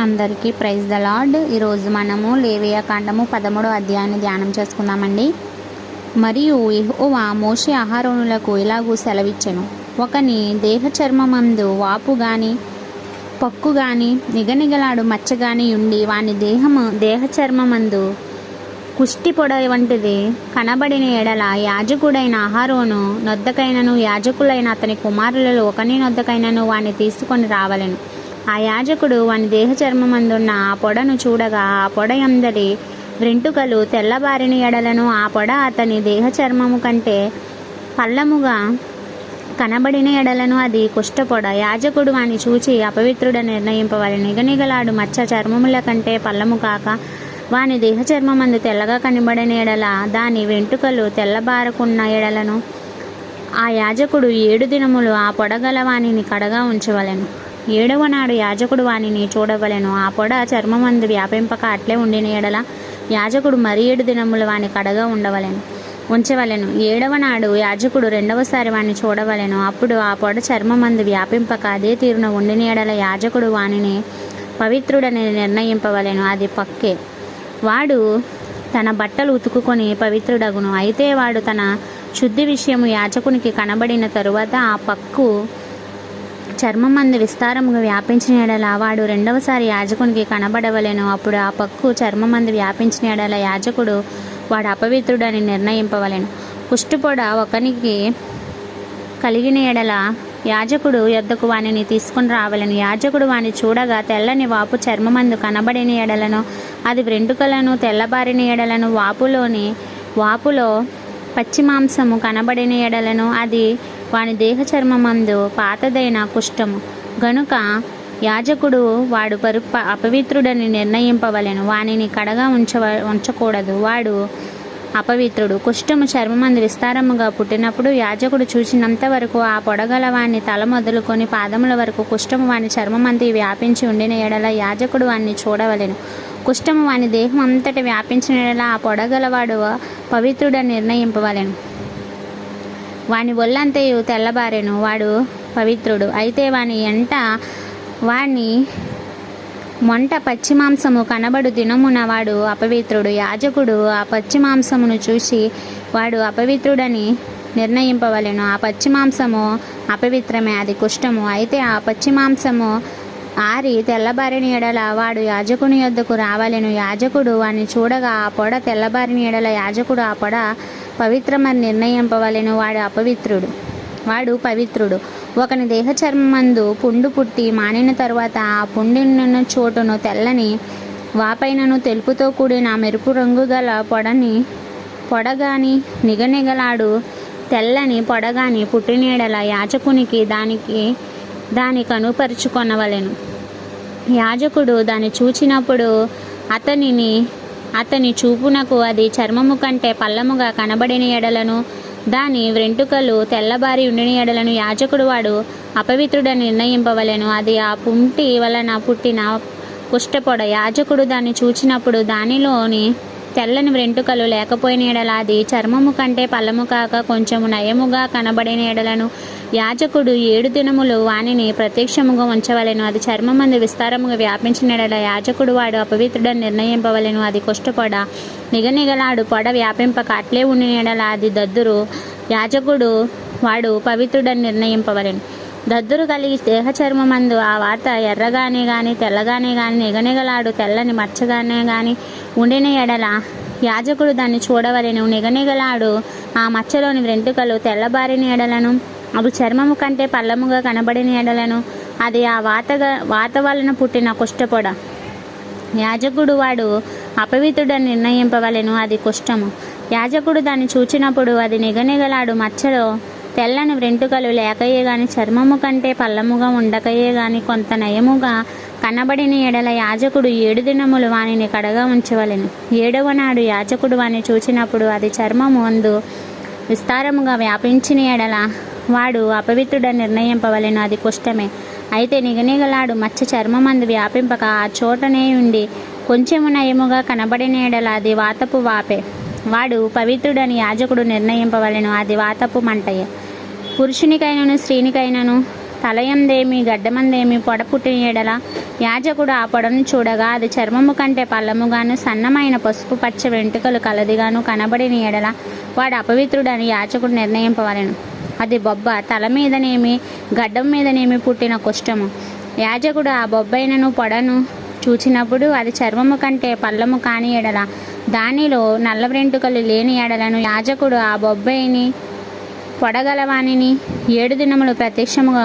అందరికీ praise the lord. ఈరోజు మనము లేవియా కాండము 13వ అధ్యాయాన్ని ధ్యానం చేసుకుందామండి. మరియు యెహోవా మోషే అహరోనులకు ఇలాగూ సెలవిచ్చెను, ఒకని దేహ చర్మమందు వాపు గాని పక్కు గాని నిగనిగలాడు మచ్చ గాని ఉండి వాని దేహ చర్మమందు కుష్టి పొడ వంటిది కనబడిన ఎడల యాజకుడైన అహరోను నొద్దకైనను యాజకులైన అతని కుమారులలో ఒకని నొద్దకైనను వాని తీసుకొని రావలెను. ఆ యాజకుడు వాని దేహ చర్మమందున్న ఆ పొడను చూడగా ఆ పొడ అందరి వెంట్రుకలు తెల్లబారిన ఎడలను ఆ పొడ అతని దేహ చర్మము కంటే పల్లముగా కనబడిన ఎడలను అది కుష్ఠపొడ. యాజకుడు వాని చూచి అపవిత్రుడని నిర్ణయింపవలెను. నిగనిగలాడు మచ్చ చర్మముల కంటే పల్లము కాక వాని దేహ చర్మమందు తెల్లగా కనబడిన ఎడల దాని వెంట్రుకలు తెల్లబారకున్న ఎడలను ఆ యాజకుడు 7 దినములు ఆ పొడగల వానిని కడగా ఉంచవలెను. 7వ నాడు యాజకుడు వానిని చూడవలెను. ఆ పొడ చర్మమందు వ్యాపింపక అట్లే ఉండిన ఎడల యాజకుడు మరి 7 దినములు వాని కడగా ఉంచవలెను. 7వ నాడు యాజకుడు 2వసారి వాని చూడవలెను. అప్పుడు ఆ పొడ చర్మమందు వ్యాపింపక అదే తీరున ఉండిన ఎడల యాజకుడు వానిని పవిత్రుడని నిర్ణయింపవలెను. అది పక్కే. వాడు తన బట్టలు ఉతుకుకొని పవిత్రుడగును. అయితే వాడు తన శుద్ధి విషయము యాజకునికి కనబడిన తరువాత ఆ పక్కు చర్మమందు విస్తారముగా వ్యాపించిన ఎడల వాడు 2వసారి యాజకునికి కనబడవలెను. అప్పుడు ఆ పక్కు చర్మమందు వ్యాపించిన ఎడల యాజకుడు వాడు అపవిత్రుడని నిర్ణయింపవలెను. కుష్ఠపొడ ఒకనికి కలిగిన ఎడల యాజకుడు యొద్దకు వానిని తీసుకుని రావలెను. యాజకుడు వాని చూడగా తెల్లని వాపు చర్మమందు కనబడిన ఎడలను అది వెంట్రుకలను తెల్లబారిన ఎడలను వాపులో పచ్చి మాంసము కనబడిన ఎడలను అది వాని దేహ చర్మమందు పాతదైన కుష్ఠము గనుక యాజకుడు వాడు అపవిత్రుడని నిర్ణయింపవలెను. వానిని కడగా ఉంచకూడదు, వాడు అపవిత్రుడు. కుష్ఠము చర్మమందు విస్తారముగా పుట్టినప్పుడు యాజకుడు చూచినంత వరకు ఆ పొడగల వాని తల మొదలుకొని పాదముల వరకు కుష్ఠము వాని చర్మమందు వ్యాపించి ఉండిన ఎడల యాజకుడు వాన్ని చూడవలెను. కుష్ఠము వాని దేహం అంతటి వ్యాపించిన ఎడల ఆ పొడగలవాడు పవిత్రుడని నిర్ణయింపవలెను. వాని ఒళ్ళంతయు తెల్లబారెను, వాడు పవిత్రుడు. అయితే వాని మొంట పచ్చి మాంసము కనబడు దినమున వాడు అపవిత్రుడు. యాజకుడు ఆ పచ్చి మాంసమును చూసి వాడు అపవిత్రుడని నిర్ణయింపవలెను. ఆ పచ్చి మాంసము అపవిత్రమే, అది కుష్ఠము. అయితే ఆ పచ్చి మాంసము ఆరి తెల్లబారిన ఎడల వాడు యాజకుని యొద్దకు రావలెను. యాజకుడు వాని చూడగా ఆ పొడ తెల్లబారిన ఎడల యాజకుడు ఆ పొడ పవిత్రమని నిర్ణయింపవలెను. వాడు పవిత్రుడు. ఒకని దేహ చర్మమందు పుండు పుట్టి మానిన తరువాత ఆ పుండిన చోటును తెల్లని వాపైనను తెలుపుతో కూడిన మెరుపు రంగు గల పొడగాని నిగనిగలాడు తెల్లని పొడగాని పుట్టినీడల యాజకునికి దాని కనుపరుచుకొనవలెను. యాజకుడు దాన్ని చూచినప్పుడు అతని చూపునకు అది చర్మము కంటే పల్లముగా కనబడిన ఎడలను దాని వెంట్రుకలు తెల్లబారి ఉండిన ఎడలను యాజకుడు వాడు అపవిత్రుడని నిర్ణయింపవలెను. అది ఆ పుంటి వలన పుట్టిన కుష్ఠపొడ. యాజకుడు దాన్ని చూచినప్పుడు దానిలోని తెల్లని వెంట్రుకలు లేకపోయిన ఎడల అది చర్మము కంటే పల్లము కాక కొంచెము నయముగా కనబడిన ఎడలను యాజకుడు 7 దినములు వానిని ప్రత్యక్షముగా ఉంచవలెను. అది చర్మమందు విస్తారముగా వ్యాపించిన ఎడల యాజకుడు వాడు అపవిత్రుడని నిర్ణయింపవలెను. అది కుష్ఠపొడ. నిగనిగలాడు పొడ వ్యాపింపక అట్లే ఉండిన ఎడల అది దద్దురు. యాజకుడు వాడు పవిత్రుడని నిర్ణయింపవలెను. దద్దురు కలిగి దేహ చర్మమందు ఆ వాత ఎర్రగానే గాని తెల్లగానే గాని నిగనిగలాడు తెల్లని మచ్చగానే గాని ఉండిన ఎడల యాజకుడు దాన్ని చూడవలెను. నిగనిగలాడు ఆ మచ్చలోని వెంట్రుకలు తెల్లబారిన ఎడలను అవి చర్మము కంటే పల్లముగా కనబడిన ఎడలను అది ఆ వాత వలన పుట్టిన కుష్ఠపొడ. యాజకుడు వాడు అపవిత్రుడని నిర్ణయింపవలెను. అది కుష్ఠము. యాజకుడు దాన్ని చూచినప్పుడు అది నిగనిగలాడు మచ్చలో తెల్లని వెంట్రుకలు లేకయే గాని చర్మము కంటే పల్లముగా ఉండకయే గాని కొంత నయముగా కనబడిన ఎడల యాజకుడు 7 దినములు వానిని కడగా ఉంచవలెను. 7వ నాడు యాజకుడు వాని చూచినప్పుడు అది చర్మము అందు విస్తారముగా వ్యాపించిన ఎడల వాడు అపవిత్రుడని నిర్ణయింపవలెను. అది కుష్ఠమే. అయితే నిగనిగలాడు మచ్చ చర్మమందు వ్యాపింపక ఆ చోటనే ఉండి కొంచెము నయముగా కనబడిన ఎడల అది వాతపు వాపే. వాడు పవిత్రుడని యాజకుడు నిర్ణయింపవలెను. అది వాతపు మంటయే. పురుషునికైనను స్త్రీనికైనను తలయందేమి గడ్డమందేమి పొడ పుట్టిన ఎడల యాజకుడు ఆ పొడను చూడగా అది చర్మము కంటే పల్లముగాను సన్నమైన పసుపు పచ్చ వెంట్రుకలు కలదిగాను కనబడిన ఎడల వాడు అపవిత్రుడని యాజకుడు నిర్ణయింపవలెను. అది బొబ్బ, తల మీదనేమి గడ్డం మీదనేమి పుట్టిన కుష్ఠము. యాజకుడు ఆ బొబ్బైనను పొడను చూచినప్పుడు అది చర్మము కంటే పల్లము కాని ఎడల దానిలో నల్ల వెంట్రుకలు లేని ఎడలను యాజకుడు ఆ బొబ్బైని పొడగలవానిని 7 దినములు ప్రత్యక్షముగా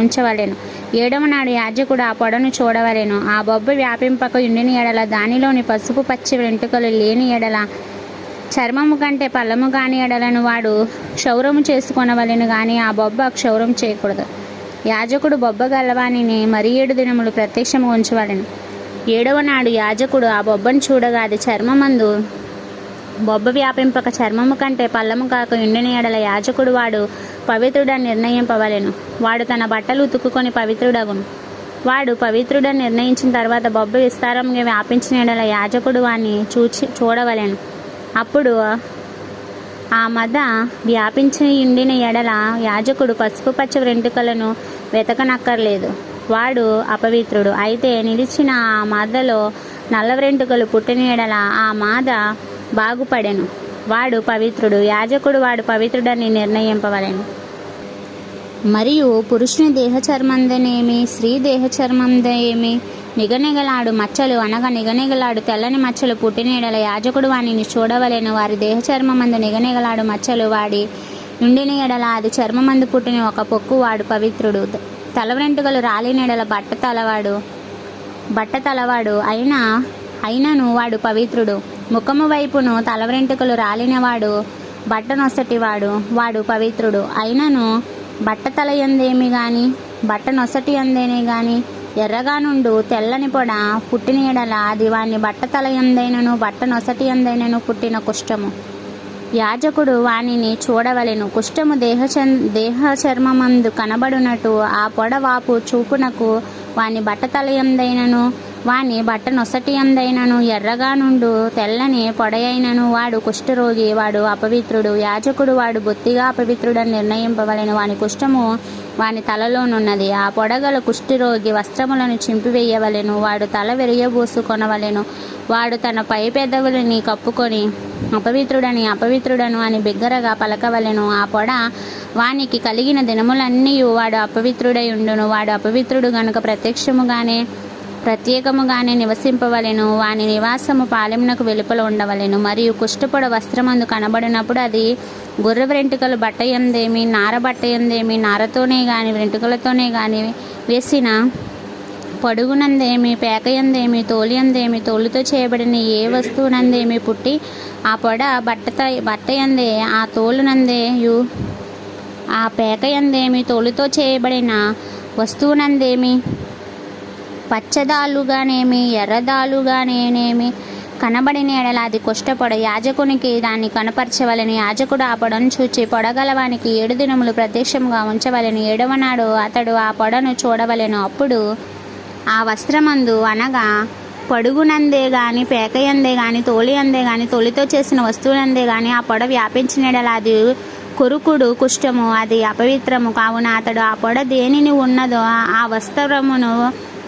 ఉంచవలెను. 7వ నాడు యాజకుడు ఆ పొడను చూడవలెను. ఆ బొబ్బ వ్యాపింపక ఉండిన ఎడల దానిలోని పసుపు పచ్చి వెంట్రుకలు లేని ఎడల చర్మము కంటే పల్లము కాని ఎడలను వాడు క్షౌరము చేసుకొనవలెను గాని ఆ బొబ్బ క్షౌరం చేయకూడదు. యాజకుడు బొబ్బ గలవానిని మరి 7 దినములు ప్రత్యక్షముగా ఉంచవలెను. 7వ నాడు యాజకుడు ఆ బొబ్బను చూడగా అది చర్మమందు బొబ్బ వ్యాపింపక చర్మము కంటే పల్లము కాక ఉండిన ఎడల యాజకుడు వాడు పవిత్రుడని నిర్ణయింపవలెను. వాడు తన బట్టలు ఉతుక్కుని పవిత్రుడగును. వాడు పవిత్రుడని నిర్ణయించిన తర్వాత బొబ్బ విస్తారంగా వ్యాపించిన ఎడల యాజకుడు వాడిని చూడవలెను. అప్పుడు ఆ మద వ్యాపించి ఉండిన ఎడల యాజకుడు పసుపు పచ్చ వెంట్రుకలను వెతకనక్కర్లేదు, వాడు అపవిత్రుడు. అయితే నిలిచిన ఆ మాదలో నల్ల వెంట్రుకలు పుట్టిన ఎడల ఆ మాద బాగుపడెను, వాడు పవిత్రుడు. యాజకుడు వాడు పవిత్రుడని నిర్ణయింపవలెను. మరియు పురుషుని దేహచర్మందనేమి స్త్రీ దేహచర్మందేమి నిగనిగలాడు మచ్చలు అనగా నిగనిగలాడు తెల్లని మచ్చలు పుట్టిన ఎడల యాజకుడు వానిని చూడవలెను. వారి దేహచర్మమందు నిగనిగలాడు మచ్చలు వాడి ఉండిన ఎడల అది చర్మమందు పుట్టిన ఒక పొక్కు, వాడు పవిత్రుడు. తల వెంట్రుకలు రాలిన ఎడల బట్ట తలవాడు అయినను వాడు పవిత్రుడు. ముఖము వైపును తల వెంట్రుకలు రాలినవాడు బట్ట నొసటివాడు, వాడు పవిత్రుడు. అయినను బట్ట తలయందేమి గాని బట్ట నొసటి అందేనే గాని ఎర్రగా నుండు తెల్లని పొడ పుట్టిన ఎడల అది వాని బట్ట తలయందైనను బట్ట నొసటి అందైనను పుట్టిన కుష్ఠము. యాజకుడు వానిని చూడవలెను. కుష్ఠము దేహ చర్మమందు కనబడునట్టు ఆ పొడ వాపు చూపునకు వాని బట్ట తలయందైనను వాని బట్ట నొసటి అందైనను ఎర్రగా నుండు తెల్లని పొడయైనను వాడు కుష్ఠరోగి, వాడు అపవిత్రుడు. యాజకుడు వాడు బొత్తిగా అపవిత్రుడని నిర్ణయింపవలెను. వాని కుష్ఠము వాని తలలోనున్నది. ఆ పొడగల కుష్ఠరోగి వస్త్రములను చింపివేయవలెను. వాడు తల విరయబోసుకొనవలెను. వాడు తన పై పెదవులని కప్పుకొని అపవిత్రుడను అని బిగ్గరగా పలకవలెను. ఆ పొడ వానికి కలిగిన దినములన్నీ వాడు అపవిత్రుడై ఉండును. వాడు అపవిత్రుడు గనుక ప్రత్యేకముగానే నివసింపవలెను. వాని నివాసము పాలెమునకు వెలుపల ఉండవలెను. మరియు కుష్ఠపొడ వస్త్రమందు కనబడినప్పుడు అది గుర్ర వెంట్రుకలు బట్టయందేమి నార బట్టయందేమి నారతోనే గాని వెంట్రుకలతోనే గాని వేసిన పొడుగునందేమి పేకయందేమి తోలియందేమి తోలుతో చేయబడిన ఏ వస్తువునందేమి పుట్టి ఆ పొడ బట్టయందే ఆ తోలునందేయు ఆ పేకయందేమి తోలుతో చేయబడిన వస్తువునందేమి పచ్చదాలుగానేమి ఎర్రదాలుగానేమి కనబడిన ఎడల అది కుష్ఠపొడ. యాజకునికి దాన్ని కనపరచవలెను. యాజకుడు ఆ పొడను చూచి పొడగలవానికి 7 దినములు ప్రత్యక్షముగా ఉంచవలెను. 7వ నాడు అతడు ఆ పొడను చూడవలెను. అప్పుడు ఆ వస్త్రమందు అనగా పొడుగునందే గాని పేకయందే గాని తోలి అందే గాని తోలితో చేసిన వస్తువులందే గాని ఆ పొడ వ్యాపించిన ఎడల అది కొరుకుడు కుష్ఠము, అది అపవిత్రము. కావున అతడు ఆ పొడ దేనిని ఉన్నదో ఆ వస్త్రమును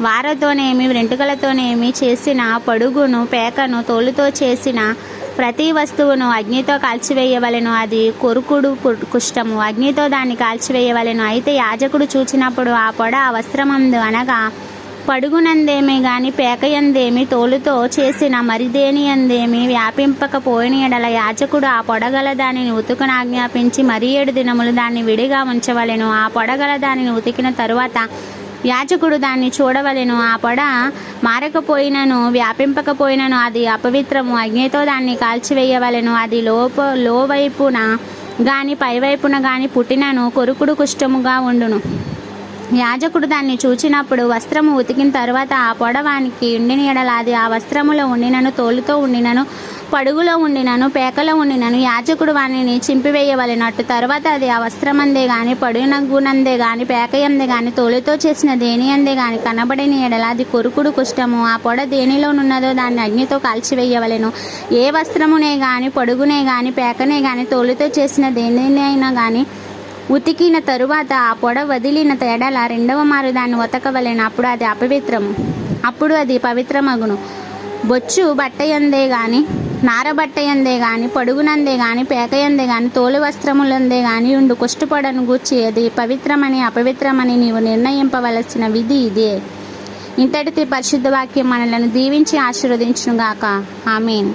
వారతోనేమి వెంట్రుకలతోనేమి చేసిన పొడుగును పేకను తోలుతో చేసిన ప్రతి వస్తువును అగ్నితో కాల్చివేయవలెను. అది కొరుకుడు కుష్ఠము, అగ్నితో దాన్ని కాల్చివేయవలెను. అయితే యాజకుడు చూచినప్పుడు ఆ పొడ ఆ వస్త్రమందు అనగా పడుగునందేమి గాని పేకయందేమి తోలుతో చేసిన మరిదేని అందేమి వ్యాపింపకపోయిన ఎడల యాజకుడు ఆ పొడగల దానిని ఉతుకనాజ్ఞాపించి మరి 7 దినములు దాన్ని విడిగా ఉంచవలెను. ఆ పొడగల దానిని ఉతికిన తరువాత యాజకుడు దాన్ని చూడవలెను. ఆ పొడ మారకపోయినను వ్యాపింపకపోయినను అది అపవిత్రము. అగ్నితో దాన్ని కాల్చివేయవలెను. అది లోవైపున గాని పైవైపున గాని పుట్టినను కొరుకుడు కుష్ఠముగా ఉండును. యాజకుడు దాన్ని చూచినప్పుడు వస్త్రము ఉతికిన తరువాత ఆ పొడ వానికి ఉండిన ఎడల అది ఆ వస్త్రములో ఉండినను తోలుతో ఉండినను పడుగులో ఉండినను పేకలో ఉండినను యాజకుడు వానిని చింపివేయవలెనట్టు. తర్వాత అది ఆ వస్త్రమందే గాని పడుగునందే గాని పేకయందే గాని తోలుతో చేసిన దేని అందే గాని కనబడిన ఎడల అది కొరుకుడు కుష్ఠము. ఆ పొడ దేనిలోనున్నదో దాన్ని అగ్నితో కాల్చివేయవలెను. ఏ వస్త్రమునే గాని పొడుగునే గాని పేకనే గాని తోలుతో చేసిన దేనినైనా గాని ఉతికిన తరువాత ఆ పొడ వదిలిన ఎడల రెండవ మారు దాన్ని ఉతకవలెను, అప్పుడు అది పవిత్రమగును. బొచ్చు బట్టయందే గాని, నారబట్టయందే గాని, పొడుగునందే గాని, పేకయందే గాని, తోలు వస్త్రములందే గాని ఉండు కుష్ఠపొడను గూర్చి అది పవిత్రమని అపవిత్రమని నీవు నిర్ణయింపవలసిన విధి ఇదే. ఇంతటితో పరిశుద్ధ వాక్యం మనలను దీవించి ఆశీర్వదించునుగాక. ఆమేన్.